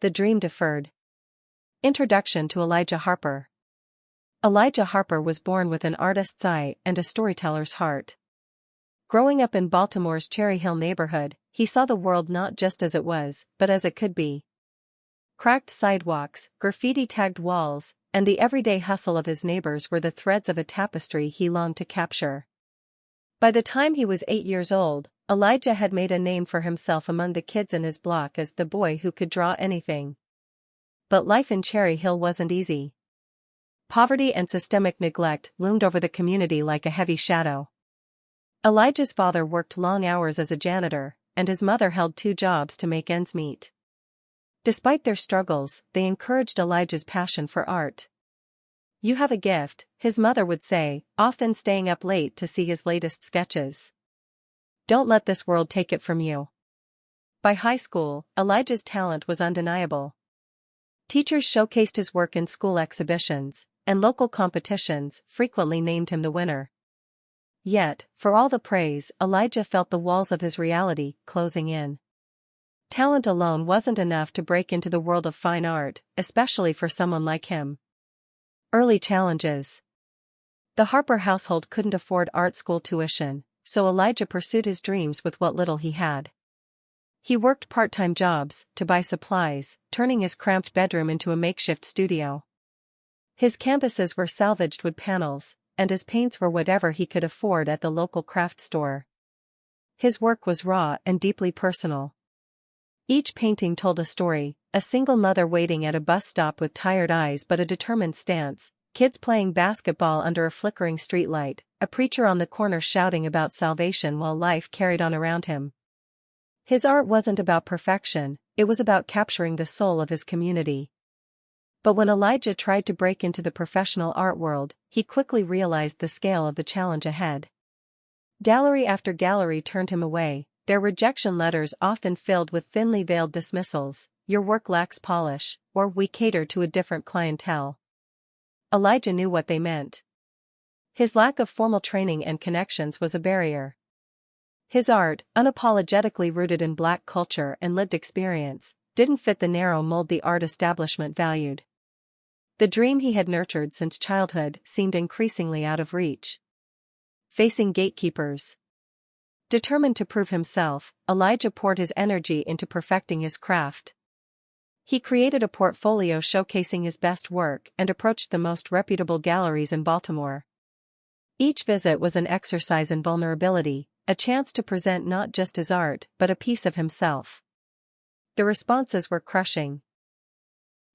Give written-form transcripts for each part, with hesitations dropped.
The Dream Deferred. Introduction to Elijah Harper. Elijah Harper was born with an artist's eye and a storyteller's heart. Growing up in Baltimore's Cherry Hill neighborhood, he saw the world not just as it was, but as it could be. Cracked sidewalks, graffiti-tagged walls, and the everyday hustle of his neighbors were the threads of a tapestry he longed to capture. By the time he was 8 years old, Elijah had made a name for himself among the kids in his block as the boy who could draw anything. But life in Cherry Hill wasn't easy. Poverty and systemic neglect loomed over the community like a heavy shadow. Elijah's father worked long hours as a janitor, and his mother held 2 jobs to make ends meet. Despite their struggles, they encouraged Elijah's passion for art. "You have a gift," his mother would say, often staying up late to see his latest sketches. "Don't let this world take it from you." By high school, Elijah's talent was undeniable. Teachers showcased his work in school exhibitions, and local competitions frequently named him the winner. Yet, for all the praise, Elijah felt the walls of his reality closing in. Talent alone wasn't enough to break into the world of fine art, especially for someone like him. Early challenges. The Harper household couldn't afford art school tuition, so Elijah pursued his dreams with what little he had. He worked part-time jobs to buy supplies, turning his cramped bedroom into a makeshift studio. His canvases were salvaged wood panels, and his paints were whatever he could afford at the local craft store. His work was raw and deeply personal. Each painting told a story: a single mother waiting at a bus stop with tired eyes but a determined stance, kids playing basketball under a flickering streetlight, a preacher on the corner shouting about salvation while life carried on around him. His art wasn't about perfection, it was about capturing the soul of his community. But when Elijah tried to break into the professional art world, he quickly realized the scale of the challenge ahead. Gallery after gallery turned him away, their rejection letters often filled with thinly veiled dismissals: "Your work lacks polish," or "We cater to a different clientele." Elijah knew what they meant. His lack of formal training and connections was a barrier. His art, unapologetically rooted in Black culture and lived experience, didn't fit the narrow mold the art establishment valued. The dream he had nurtured since childhood seemed increasingly out of reach. Facing gatekeepers. Determined to prove himself, Elijah poured his energy into perfecting his craft. He created a portfolio showcasing his best work and approached the most reputable galleries in Baltimore. Each visit was an exercise in vulnerability, a chance to present not just his art but a piece of himself. The responses were crushing.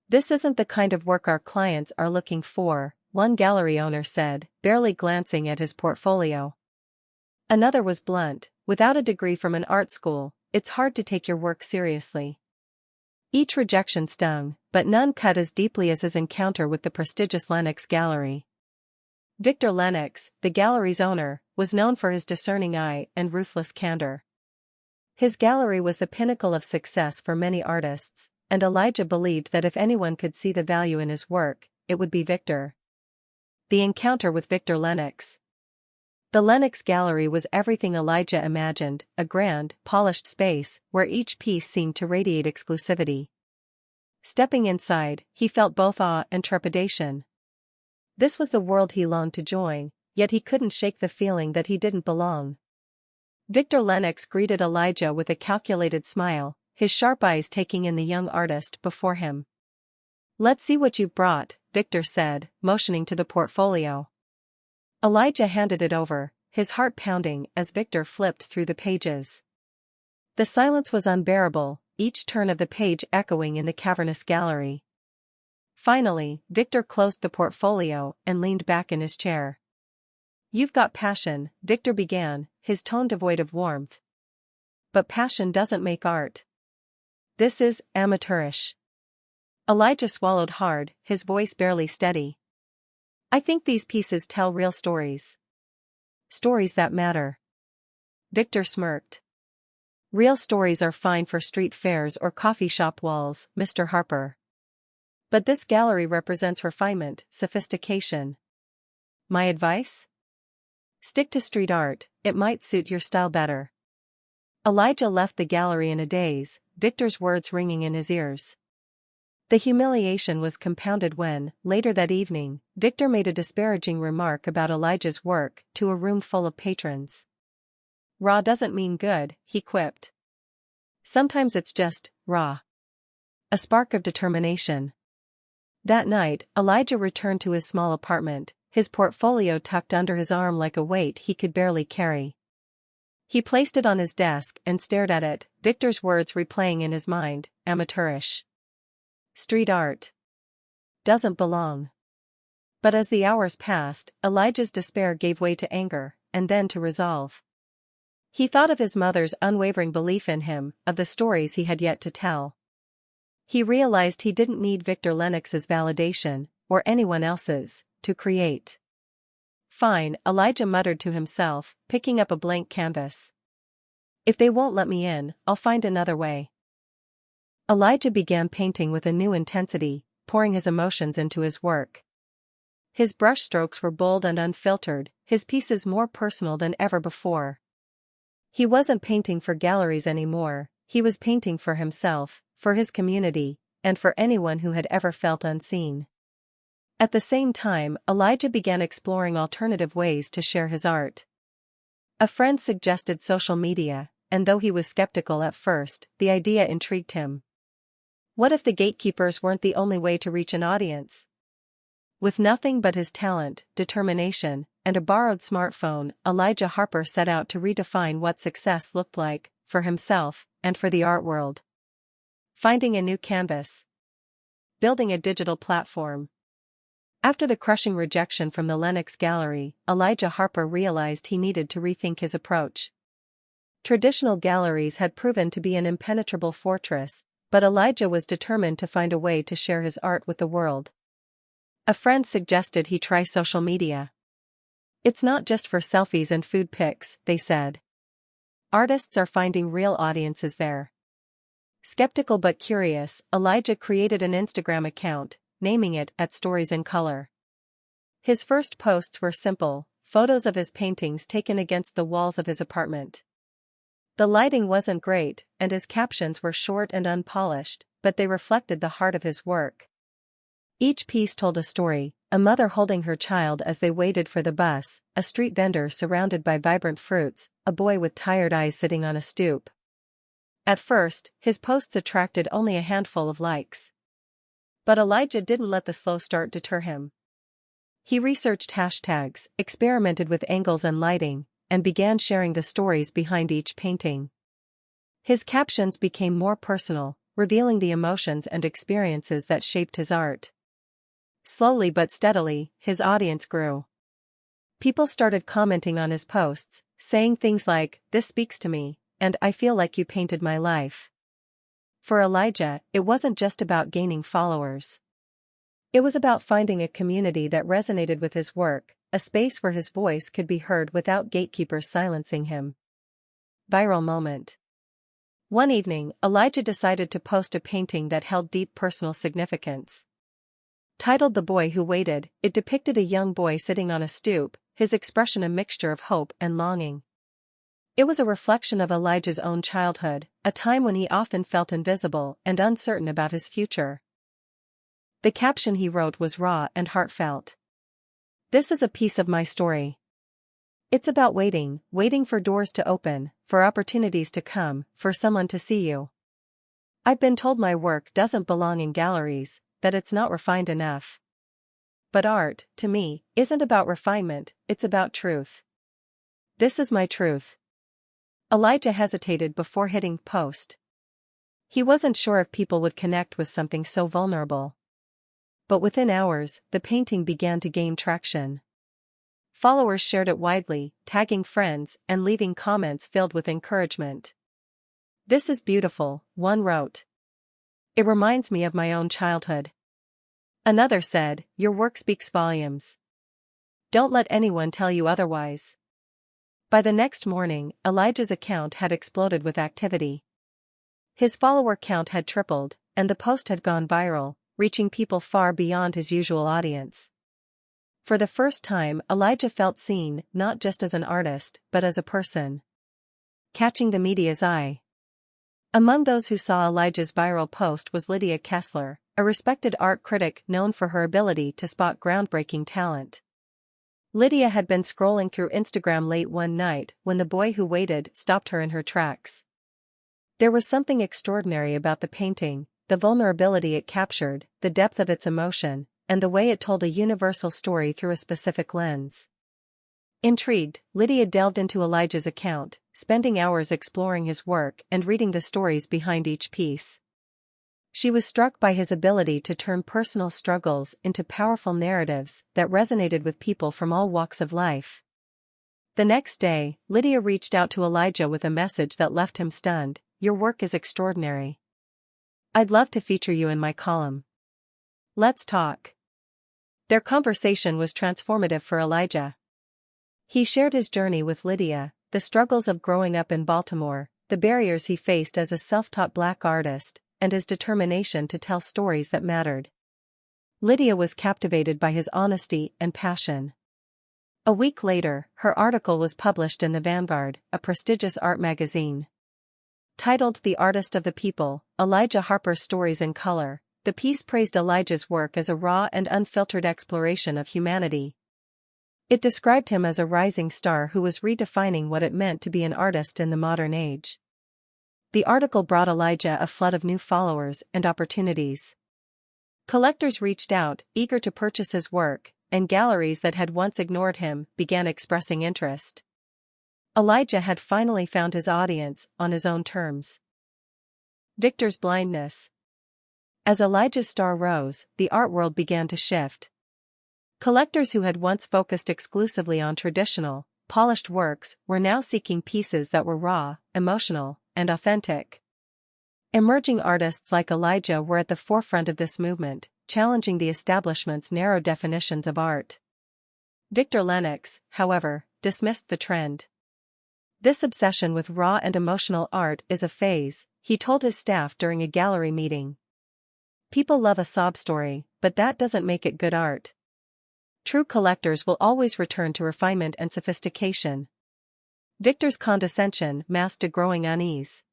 "This isn't the kind of work our clients are looking for," one gallery owner said, barely glancing at his portfolio. Another was blunt: "Without a degree from an art school, it's hard to take your work seriously." Each rejection stung, but none cut as deeply as his encounter with the prestigious Lenox Gallery. Victor Lenox, the gallery's owner, was known for his discerning eye and ruthless candor. His gallery was the pinnacle of success for many artists, and Elijah believed that if anyone could see the value in his work, it would be Victor. The encounter with Victor Lenox. The Lenox Gallery was everything Elijah imagined: a grand, polished space where each piece seemed to radiate exclusivity. Stepping inside, he felt both awe and trepidation. This was the world he longed to join, yet he couldn't shake the feeling that he didn't belong. Victor Lenox greeted Elijah with a calculated smile, his sharp eyes taking in the young artist before him. "Let's see what you've brought," Victor said, motioning to the portfolio. Elijah handed it over, his heart pounding as Victor flipped through the pages. The silence was unbearable, each turn of the page echoing in the cavernous gallery. Finally, Victor closed the portfolio and leaned back in his chair. "You've got passion," Victor began, his tone devoid of warmth. "But passion doesn't make art. This is amateurish." Elijah swallowed hard, his voice barely steady. "I think these pieces tell real stories. Stories that matter." Victor smirked. "Real stories are fine for street fairs or coffee shop walls, Mr. Harper. But this gallery represents refinement, sophistication. My advice? Stick to street art, it might suit your style better." Elijah left the gallery in a daze, Victor's words ringing in his ears. The humiliation was compounded when, later that evening, Victor made a disparaging remark about Elijah's work to a room full of patrons. "Raw doesn't mean good," he quipped. "Sometimes it's just raw." A spark of determination. That night, Elijah returned to his small apartment, his portfolio tucked under his arm like a weight he could barely carry. He placed it on his desk and stared at it, Victor's words replaying in his mind: amateurish. Street art. Doesn't belong. But as the hours passed, Elijah's despair gave way to anger, and then to resolve. He thought of his mother's unwavering belief in him, of the stories he had yet to tell. He realized he didn't need Victor Lennox's validation, or anyone else's, to create. "Fine," Elijah muttered to himself, picking up a blank canvas. "If they won't let me in, I'll find another way." Elijah began painting with a new intensity, pouring his emotions into his work. His brushstrokes were bold and unfiltered, his pieces more personal than ever before. He wasn't painting for galleries anymore, he was painting for himself, for his community, and for anyone who had ever felt unseen. At the same time, Elijah began exploring alternative ways to share his art. A friend suggested social media, and though he was skeptical at first, the idea intrigued him. What if the gatekeepers weren't the only way to reach an audience? With nothing but his talent, determination, and a borrowed smartphone, Elijah Harper set out to redefine what success looked like, for himself, and for the art world. Finding a new canvas. Building a digital platform. After the crushing rejection from the Lenox Gallery, Elijah Harper realized he needed to rethink his approach. Traditional galleries had proven to be an impenetrable fortress, but Elijah was determined to find a way to share his art with the world. A friend suggested he try social media. "It's not just for selfies and food pics," they said. "Artists are finding real audiences there." Skeptical but curious, Elijah created an Instagram account, naming it @Stories in Color. His first posts were simple, photos of his paintings taken against the walls of his apartment. The lighting wasn't great, and his captions were short and unpolished, but they reflected the heart of his work. Each piece told a story: a mother holding her child as they waited for the bus, a street vendor surrounded by vibrant fruits, a boy with tired eyes sitting on a stoop. At first, his posts attracted only a handful of likes. But Elijah didn't let the slow start deter him. He researched hashtags, experimented with angles and lighting, and began sharing the stories behind each painting. His captions became more personal, revealing the emotions and experiences that shaped his art. Slowly but steadily, his audience grew. People started commenting on his posts, saying things like, "This speaks to me," and "I feel like you painted my life." For Elijah, it wasn't just about gaining followers. It was about finding a community that resonated with his work, a space where his voice could be heard without gatekeepers silencing him. Viral moment. One evening, Elijah decided to post a painting that held deep personal significance. Titled "The Boy Who Waited," it depicted a young boy sitting on a stoop, his expression a mixture of hope and longing. It was a reflection of Elijah's own childhood, a time when he often felt invisible and uncertain about his future. The caption he wrote was raw and heartfelt. "This is a piece of my story. It's about waiting, waiting for doors to open, for opportunities to come, for someone to see you. I've been told my work doesn't belong in galleries, that it's not refined enough. But art, to me, isn't about refinement, it's about truth. This is my truth." Elijah hesitated before hitting post. He wasn't sure if people would connect with something so vulnerable. But within hours, the painting began to gain traction. Followers shared it widely, tagging friends and leaving comments filled with encouragement. "This is beautiful," one wrote. "It reminds me of my own childhood." Another said, "Your work speaks volumes. Don't let anyone tell you otherwise." By the next morning, Elijah's account had exploded with activity. His follower count had tripled, and the post had gone viral, reaching people far beyond his usual audience. For the first time, Elijah felt seen, not just as an artist, but as a person. Catching the media's eye. Among those who saw Elijah's viral post was Lydia Kessler, a respected art critic known for her ability to spot groundbreaking talent. Lydia had been scrolling through Instagram late one night when The Boy Who Waited stopped her in her tracks. There was something extraordinary about the painting, the vulnerability it captured, the depth of its emotion, and the way it told a universal story through a specific lens. Intrigued, Lydia delved into Elijah's account, spending hours exploring his work and reading the stories behind each piece. She was struck by his ability to turn personal struggles into powerful narratives that resonated with people from all walks of life. The next day, Lydia reached out to Elijah with a message that left him stunned. "Your work is extraordinary. I'd love to feature you in my column. Let's talk." Their conversation was transformative for Elijah. He shared his journey with Lydia, the struggles of growing up in Baltimore, the barriers he faced as a self-taught Black artist, and his determination to tell stories that mattered. Lydia was captivated by his honesty and passion. A week later, her article was published in the Vanguard, a prestigious art magazine. Titled "The Artist of the People, Elijah Harper's Stories in Color," the piece praised Elijah's work as a raw and unfiltered exploration of humanity. It described him as a rising star who was redefining what it meant to be an artist in the modern age. The article brought Elijah a flood of new followers and opportunities. Collectors reached out, eager to purchase his work, and galleries that had once ignored him began expressing interest. Elijah had finally found his audience on his own terms. Victor's blindness. As Elijah's star rose, the art world began to shift. Collectors who had once focused exclusively on traditional, polished works were now seeking pieces that were raw, emotional, and authentic. Emerging artists like Elijah were at the forefront of this movement, challenging the establishment's narrow definitions of art. Victor Lennox, however, dismissed the trend. "This obsession with raw and emotional art is a phase," he told his staff during a gallery meeting. "People love a sob story, but that doesn't make it good art. True collectors will always return to refinement and sophistication." Victor's condescension masked a growing unease.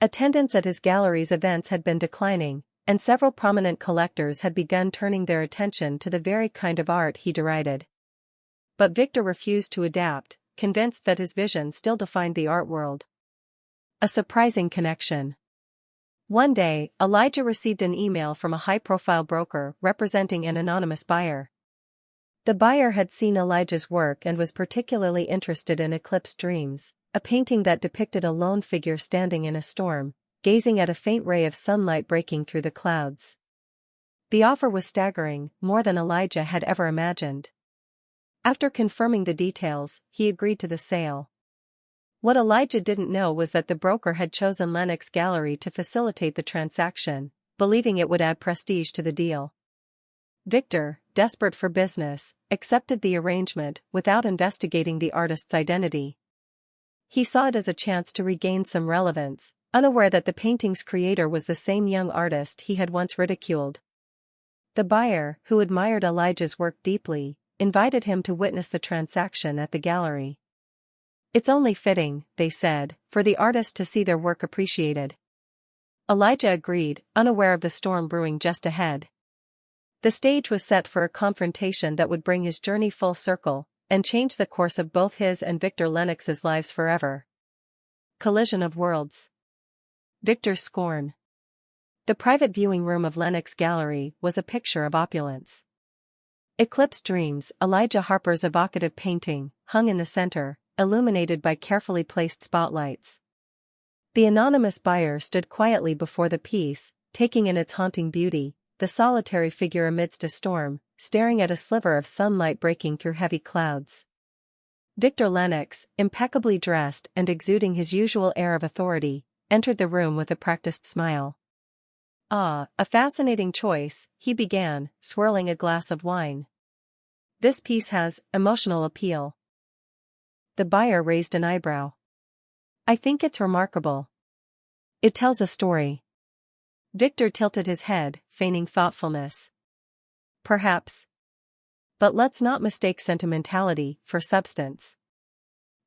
Attendance at his gallery's events had been declining, and several prominent collectors had begun turning their attention to the very kind of art he derided. But Victor refused to adapt, convinced that his vision still defined the art world. A surprising connection. One day, Elijah received an email from a high-profile broker representing an anonymous buyer. The buyer had seen Elijah's work and was particularly interested in Eclipse Dreams, a painting that depicted a lone figure standing in a storm, gazing at a faint ray of sunlight breaking through the clouds. The offer was staggering, more than Elijah had ever imagined. After confirming the details, he agreed to the sale. What Elijah didn't know was that the broker had chosen Lennox Gallery to facilitate the transaction, believing it would add prestige to the deal. Victor, desperate for business, accepted the arrangement without investigating the artist's identity. He saw it as a chance to regain some relevance, unaware that the painting's creator was the same young artist he had once ridiculed. The buyer, who admired Elijah's work deeply, invited him to witness the transaction at the gallery. "It's only fitting," they said, "for the artist to see their work appreciated." Elijah agreed, unaware of the storm brewing just ahead. The stage was set for a confrontation that would bring his journey full circle, and change the course of both his and Victor Lennox's lives forever. Collision of worlds. Victor's scorn. The private viewing room of Lennox Gallery was a picture of opulence. Eclipse Dreams, Elijah Harper's evocative painting, hung in the center, illuminated by carefully placed spotlights. The anonymous buyer stood quietly before the piece, taking in its haunting beauty, the solitary figure amidst a storm, staring at a sliver of sunlight breaking through heavy clouds. Victor Lennox, impeccably dressed and exuding his usual air of authority, entered the room with a practiced smile. "Ah, a fascinating choice," he began, swirling a glass of wine. "This piece has emotional appeal." The buyer raised an eyebrow. "I think it's remarkable. It tells a story." Victor tilted his head, feigning thoughtfulness. "Perhaps. But let's not mistake sentimentality for substance.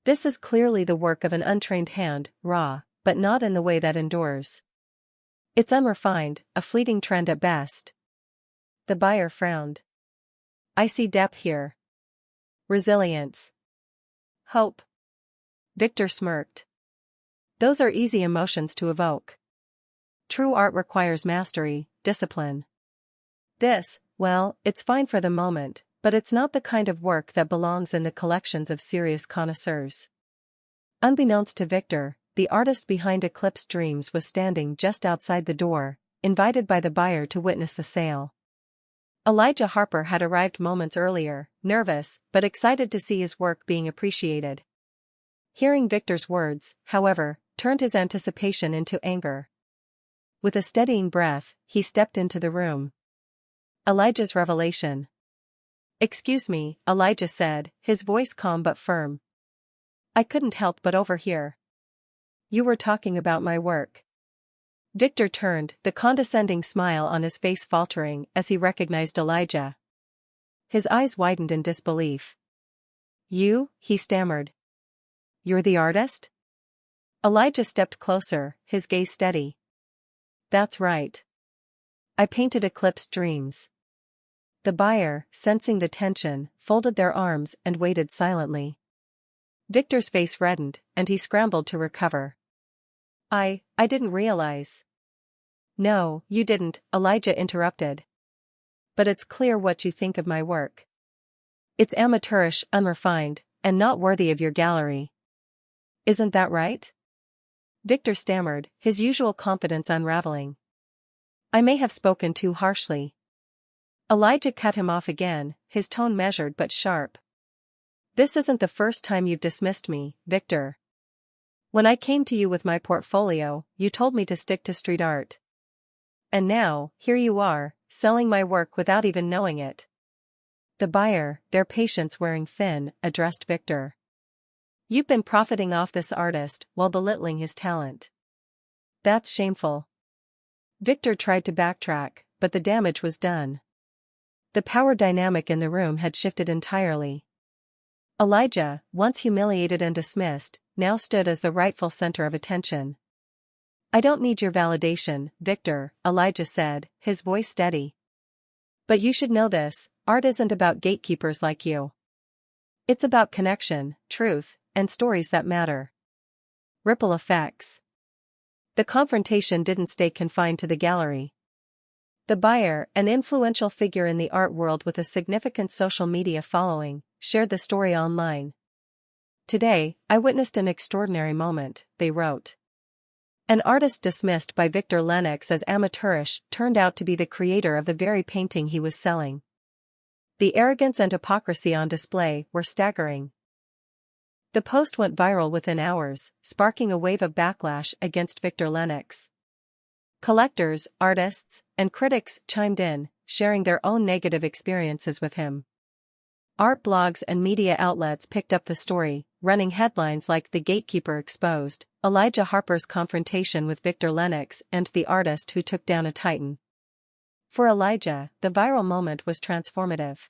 This is clearly the work of an untrained hand, raw, but not in the way that endures. It's unrefined, a fleeting trend at best. The buyer frowned. I see depth here. Resilience. Hope. Victor smirked. Those are easy emotions to evoke. True art requires mastery, discipline. This, well, it's fine for the moment, but it's not the kind of work that belongs in the collections of serious connoisseurs. Unbeknownst to Victor, the artist behind Eclipsed Dreams was standing just outside the door, invited by the buyer to witness the sale. Elijah Harper had arrived moments earlier, nervous, but excited to see his work being appreciated. Hearing Victor's words, however, turned his anticipation into anger. With a steadying breath, he stepped into the room. Elijah's revelation. Excuse me, Elijah said, his voice calm but firm. I couldn't help but overhear. You were talking about my work. Victor turned, the condescending smile on his face faltering as he recognized Elijah. His eyes widened in disbelief. You, he stammered. You're the artist? Elijah stepped closer, his gaze steady. That's right. I painted Eclipsed Dreams. The buyer, sensing the tension, folded their arms and waited silently. Victor's face reddened, and he scrambled to recover. I didn't realize. No, you didn't, Elijah interrupted. But it's clear what you think of my work. It's amateurish, unrefined, and not worthy of your gallery. Isn't that right? Victor stammered, his usual confidence unraveling. I may have spoken too harshly. Elijah cut him off again, his tone measured but sharp. This isn't the first time you've dismissed me, Victor. When I came to you with my portfolio, you told me to stick to street art. And now, here you are, selling my work without even knowing it. The buyer, their patience wearing thin, addressed Victor. You've been profiting off this artist while belittling his talent. That's shameful. Victor tried to backtrack, but the damage was done. The power dynamic in the room had shifted entirely. Elijah, once humiliated and dismissed, now stood as the rightful center of attention. I don't need your validation, Victor, Elijah said, his voice steady. But you should know this, art isn't about gatekeepers like you. It's about connection, truth, and stories that matter. Ripple effects. The confrontation didn't stay confined to the gallery. The buyer, an influential figure in the art world with a significant social media following, shared the story online. Today, I witnessed an extraordinary moment, they wrote. An artist dismissed by Victor Lennox as amateurish turned out to be the creator of the very painting he was selling. The arrogance and hypocrisy on display were staggering. The post went viral within hours, sparking a wave of backlash against Victor Lennox. Collectors, artists, and critics chimed in, sharing their own negative experiences with him. Art blogs and media outlets picked up the story, running headlines like "The Gatekeeper Exposed," Elijah Harper's confrontation with Victor Lennox, and "The Artist Who Took Down a Titan." For Elijah, the viral moment was transformative.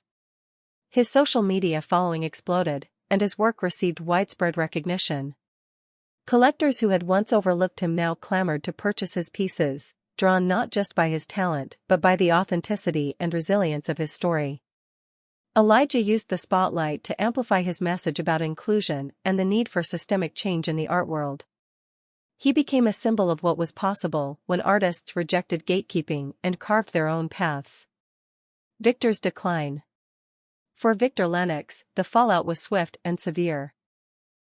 His social media following exploded, and his work received widespread recognition. Collectors who had once overlooked him now clamored to purchase his pieces, drawn not just by his talent but by the authenticity and resilience of his story. Elijah used the spotlight to amplify his message about inclusion and the need for systemic change in the art world. He became a symbol of what was possible when artists rejected gatekeeping and carved their own paths. Victor's decline. For Victor Lennox, the fallout was swift and severe.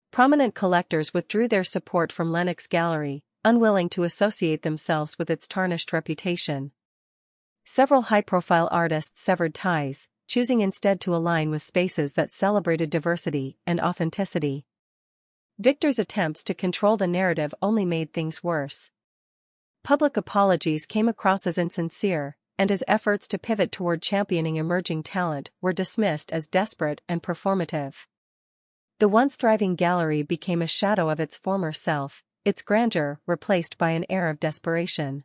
Prominent collectors withdrew their support from Lennox Gallery, unwilling to associate themselves with its tarnished reputation. Several high-profile artists severed ties, choosing instead to align with spaces that celebrated diversity and authenticity. Victor's attempts to control the narrative only made things worse. Public apologies came across as insincere, and his efforts to pivot toward championing emerging talent were dismissed as desperate and performative. The once thriving gallery became a shadow of its former self, its grandeur replaced by an air of desperation.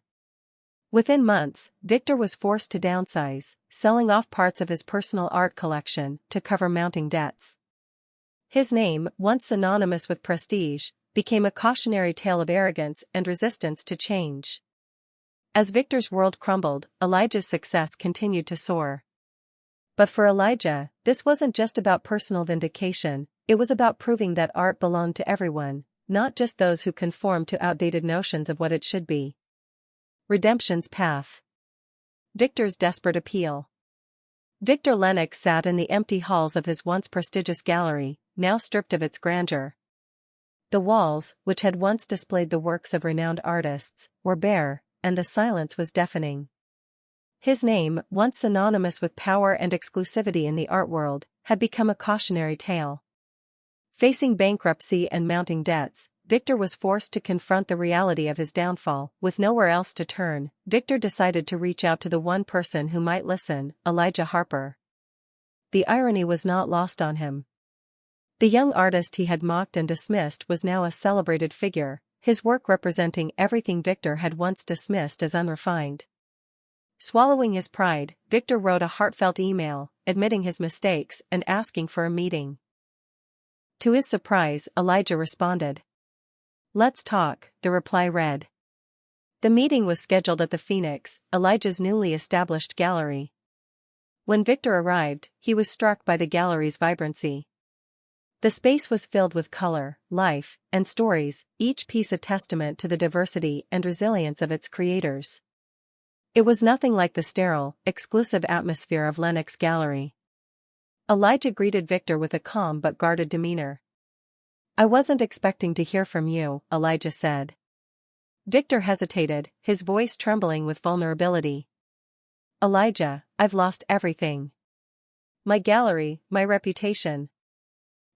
Within months, Victor was forced to downsize, selling off parts of his personal art collection to cover mounting debts. His name, once synonymous with prestige, became a cautionary tale of arrogance and resistance to change. As Victor's world crumbled, Elijah's success continued to soar. But for Elijah, this wasn't just about personal vindication, it was about proving that art belonged to everyone, not just those who conformed to outdated notions of what it should be. Redemption's path. Victor's desperate appeal. Victor Lennox sat in the empty halls of his once prestigious gallery, now stripped of its grandeur. The walls, which had once displayed the works of renowned artists, were bare, and the silence was deafening. His name, once synonymous with power and exclusivity in the art world, had become a cautionary tale. Facing bankruptcy and mounting debts, Victor was forced to confront the reality of his downfall. With nowhere else to turn, Victor decided to reach out to the one person who might listen, Elijah Harper. The irony was not lost on him. The young artist he had mocked and dismissed was now a celebrated figure, his work representing everything Victor had once dismissed as unrefined. Swallowing his pride, Victor wrote a heartfelt email, admitting his mistakes and asking for a meeting. To his surprise, Elijah responded. "Let's talk," the reply read. The meeting was scheduled at the Phoenix, Elijah's newly established gallery. When Victor arrived, he was struck by the gallery's vibrancy. The space was filled with color, life, and stories, each piece a testament to the diversity and resilience of its creators. It was nothing like the sterile, exclusive atmosphere of Lennox Gallery. Elijah greeted Victor with a calm but guarded demeanor. "I wasn't expecting to hear from you," Elijah said. Victor hesitated, his voice trembling with vulnerability. "Elijah, I've lost everything. My gallery, my reputation.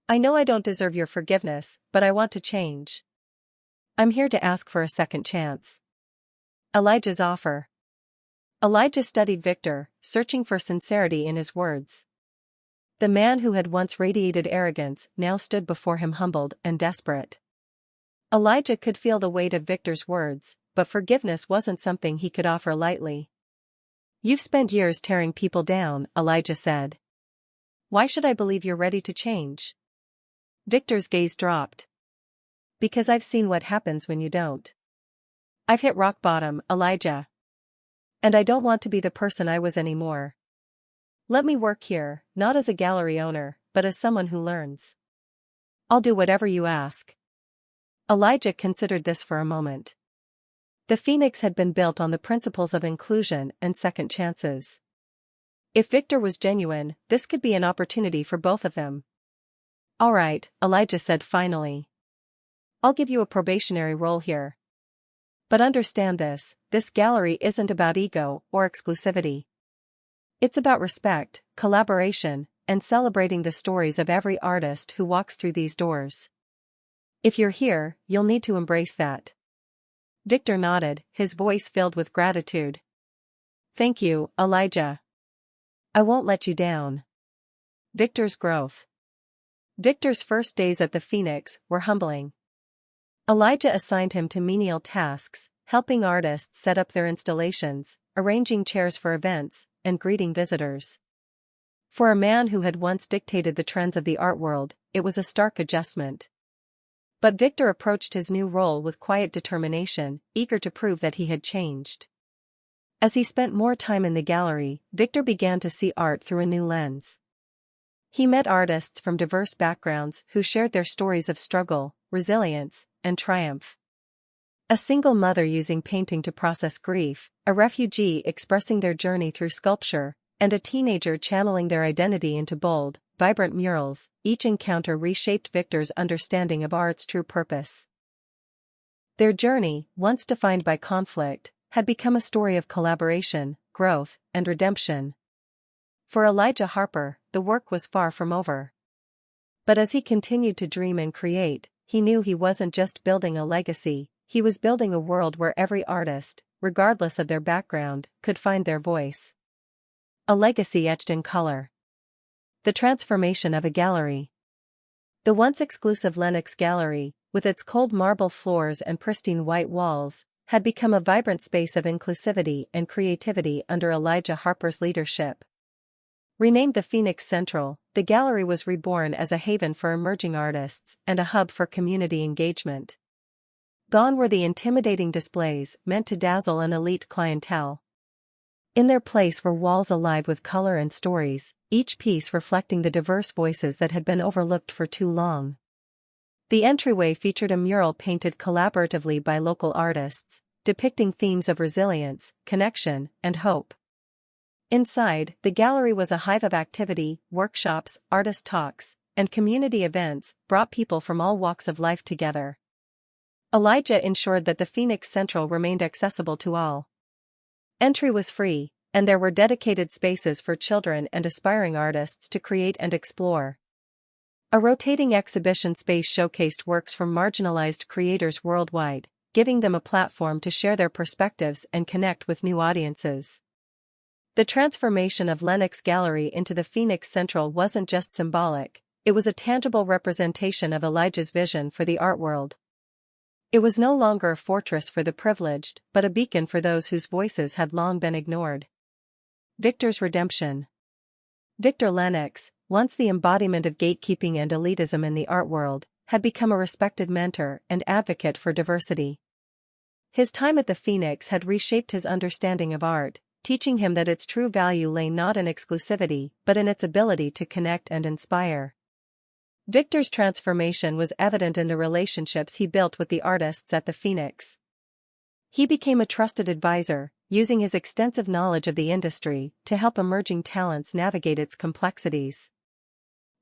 I know I don't deserve your forgiveness, but I want to change. I'm here to ask for a second chance." Elijah's offer. Elijah studied Victor, searching for sincerity in his words. The man who had once radiated arrogance now stood before him humbled and desperate. Elijah could feel the weight of Victor's words, but forgiveness wasn't something he could offer lightly. "You've spent years tearing people down," Elijah said. "Why should I believe you're ready to change?" Victor's gaze dropped. "Because I've seen what happens when you don't. I've hit rock bottom, Elijah. And I don't want to be the person I was anymore. Let me work here, not as a gallery owner, but as someone who learns. I'll do whatever you ask." Elijah considered this for a moment. The Phoenix had been built on the principles of inclusion and second chances. If Victor was genuine, this could be an opportunity for both of them. "All right," Elijah said finally. "I'll give you a probationary role here. But understand this gallery isn't about ego or exclusivity. It's about respect, collaboration, and celebrating the stories of every artist who walks through these doors. If you're here, you'll need to embrace that." Victor nodded, his voice filled with gratitude. "Thank you, Elijah. I won't let you down." Victor's growth. Victor's first days at the Phoenix were humbling. Elijah assigned him to menial tasks, helping artists set up their installations, arranging chairs for events, and greeting visitors. For a man who had once dictated the trends of the art world, it was a stark adjustment. But Victor approached his new role with quiet determination, eager to prove that he had changed. As he spent more time in the gallery, Victor began to see art through a new lens. He met artists from diverse backgrounds who shared their stories of struggle, resilience, and triumph. A single mother using painting to process grief, a refugee expressing their journey through sculpture, and a teenager channeling their identity into bold, vibrant murals. Each encounter reshaped Victor's understanding of art's true purpose. Their journey, once defined by conflict, had become a story of collaboration, growth, and redemption. For Elijah Harper, the work was far from over. But as he continued to dream and create, he knew he wasn't just building a legacy, he was building a world where every artist, regardless of their background, could find their voice. A legacy etched in color. The transformation of a gallery. The once exclusive Lennox Gallery, with its cold marble floors and pristine white walls, had become a vibrant space of inclusivity and creativity under Elijah Harper's leadership. Renamed the Phoenix Central, the gallery was reborn as a haven for emerging artists and a hub for community engagement. Gone were the intimidating displays meant to dazzle an elite clientele. In their place were walls alive with color and stories, each piece reflecting the diverse voices that had been overlooked for too long. The entryway featured a mural painted collaboratively by local artists, depicting themes of resilience, connection, and hope. Inside, the gallery was a hive of activity, workshops, artist talks, and community events brought people from all walks of life together. Elijah ensured that the Phoenix Central remained accessible to all. Entry was free, and there were dedicated spaces for children and aspiring artists to create and explore. A rotating exhibition space showcased works from marginalized creators worldwide, giving them a platform to share their perspectives and connect with new audiences. The transformation of Lenox Gallery into the Phoenix Central wasn't just symbolic, it was a tangible representation of Elijah's vision for the art world. It was no longer a fortress for the privileged, but a beacon for those whose voices had long been ignored. Victor's redemption. Victor Lenox, once the embodiment of gatekeeping and elitism in the art world, had become a respected mentor and advocate for diversity. His time at the Phoenix had reshaped his understanding of art, teaching him that its true value lay not in exclusivity but in its ability to connect and inspire. Victor's transformation was evident in the relationships he built with the artists at the Phoenix. He became a trusted advisor, using his extensive knowledge of the industry to help emerging talents navigate its complexities.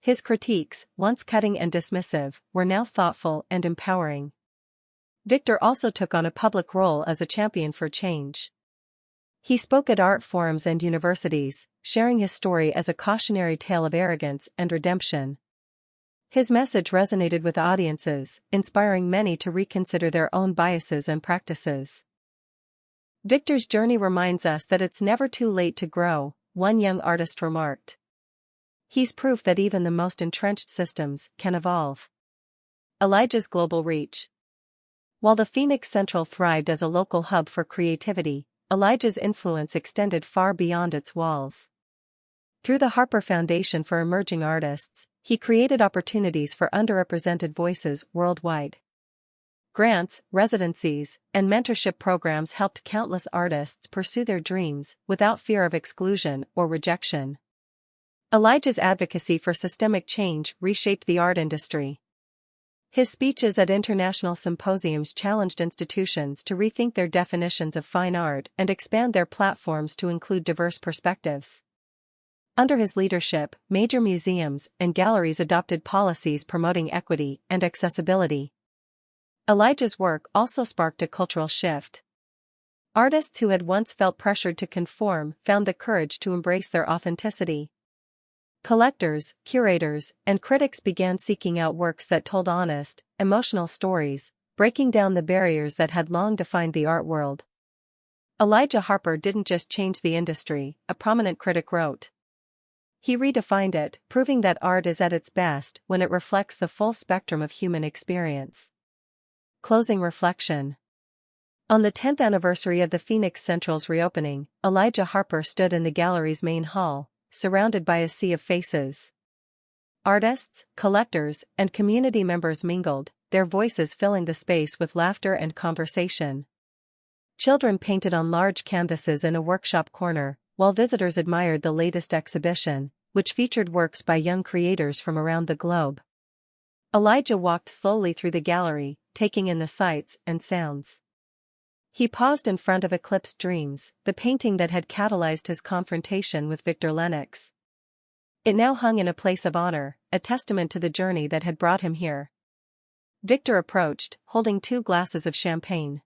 His critiques, once cutting and dismissive, were now thoughtful and empowering. Victor also took on a public role as a champion for change. He spoke at art forums and universities, sharing his story as a cautionary tale of arrogance and redemption. His message resonated with audiences, inspiring many to reconsider their own biases and practices. Victor's journey reminds us that it's never too late to grow, one young artist remarked. He's proof that even the most entrenched systems can evolve. Elijah's global reach. While the Phoenix Central thrived as a local hub for creativity, Elijah's influence extended far beyond its walls. Through the Harper Foundation for Emerging Artists, he created opportunities for underrepresented voices worldwide. Grants, residencies, and mentorship programs helped countless artists pursue their dreams without fear of exclusion or rejection. Elijah's advocacy for systemic change reshaped the art industry. His speeches at international symposiums challenged institutions to rethink their definitions of fine art and expand their platforms to include diverse perspectives. Under his leadership, major museums and galleries adopted policies promoting equity and accessibility. Elijah's work also sparked a cultural shift. Artists who had once felt pressured to conform found the courage to embrace their authenticity. Collectors, curators, and critics began seeking out works that told honest, emotional stories, breaking down the barriers that had long defined the art world. Elijah Harper didn't just change the industry, a prominent critic wrote. He redefined it, proving that art is at its best when it reflects the full spectrum of human experience. Closing reflection. On the 10th anniversary of the Phoenix Central's reopening, Elijah Harper stood in the gallery's main hall, surrounded by a sea of faces. Artists, collectors, and community members mingled, their voices filling the space with laughter and conversation. Children painted on large canvases in a workshop corner, while visitors admired the latest exhibition, which featured works by young creators from around the globe. Elijah walked slowly through the gallery, taking in the sights and sounds. He paused in front of Eclipsed Dreams, the painting that had catalyzed his confrontation with Victor Lenox. It now hung in a place of honor, a testament to the journey that had brought him here. Victor approached, holding 2 glasses of champagne.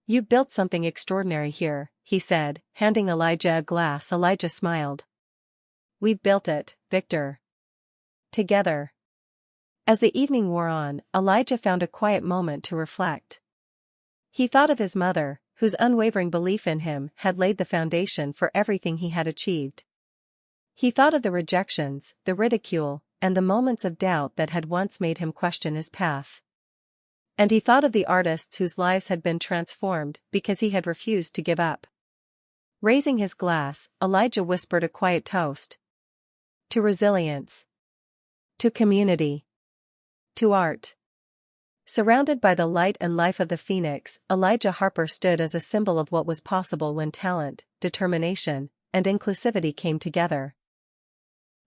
"You've built something extraordinary here," he said, handing Elijah a glass. Elijah smiled. "We've built it, Victor. Together." As the evening wore on, Elijah found a quiet moment to reflect. He thought of his mother, whose unwavering belief in him had laid the foundation for everything he had achieved. He thought of the rejections, the ridicule, and the moments of doubt that had once made him question his path. And he thought of the artists whose lives had been transformed because he had refused to give up. Raising his glass, Elijah whispered a quiet toast. To resilience. To community. To art. Surrounded by the light and life of the Phoenix, Elijah Harper stood as a symbol of what was possible when talent, determination, and inclusivity came together.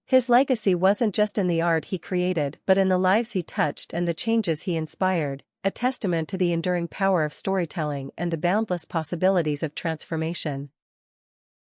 His legacy wasn't just in the art he created but in the lives he touched and the changes he inspired, a testament to the enduring power of storytelling and the boundless possibilities of transformation.